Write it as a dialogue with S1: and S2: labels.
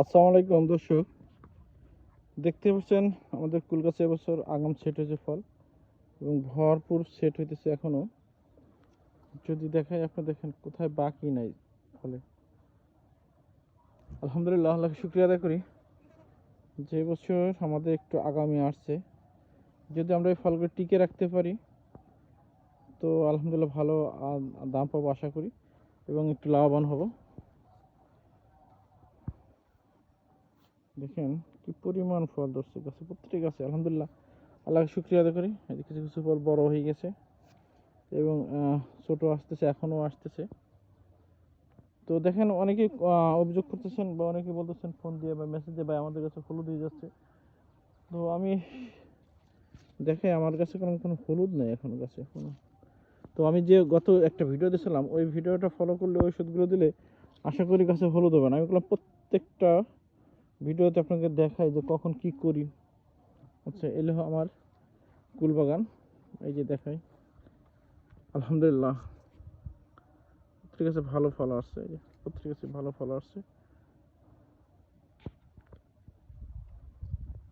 S1: আসসালামু আলাইকুম দর্শক, দেখতে পাচ্ছেন আমাদের কুল গাছে এবছর আগাম সেট হয়েছে ফল এবং ভরপুর সেট হইতেছে এখনো। যদি দেখাই আপনি দেখেন কোথায় বাকি নাই ফলে। আলহামদুলিল্লাহ, আল্লাহকে শুকরিয়া আদায় করি যে বছর আমাদের একটু আগামী আসছে। যদি আমরা এই ফলগুলো টিকে রাখতে পারি তো আলহামদুলিল্লাহ ভালো দাম পাবো আশা করি এবং একটু লাভবান হব। দেখেন কি পরিমাণ ফল ধরছে গাছে, প্রত্যেকটি গাছে। আলহামদুলিল্লাহ, আল্লাহকে শুকরিয়া আদায় করি। এই কিছু কিছু ফল বড় হয়ে গেছে এবং ছোট আসতেছে, এখনও আসতেছে। তো দেখেন অনেকেই অভিযোগ করতেছেন বা অনেকে বলতেছেন ফোন দিয়ে বা মেসেজ দিয়ে, ভাই আমাদের কাছে হলুদ হয়ে যাচ্ছে। তো আমি দেখাই, আমার কাছে কোনো হলুদ নেই এখনো গাছে কোনো। তো আমি যে গত একটা ভিডিও দিয়েছিলাম, ওই ভিডিওটা ফলো করলে, ওই ওষুধগুলো দিলে আশা করি গাছে হলুদ হবে না। আমি বললাম প্রত্যেকটা ভিডিওতে আপনাকে দেখাই যে কখন কি করি। আচ্ছা, এলো আমার কুল বাগান, এই যে দেখাই। আলহামদুলিল্লাহ, প্রত্যেক গাছে ভালো ফল আসছে, এই যে প্রত্যেক গাছে ভালো ফল আসছে।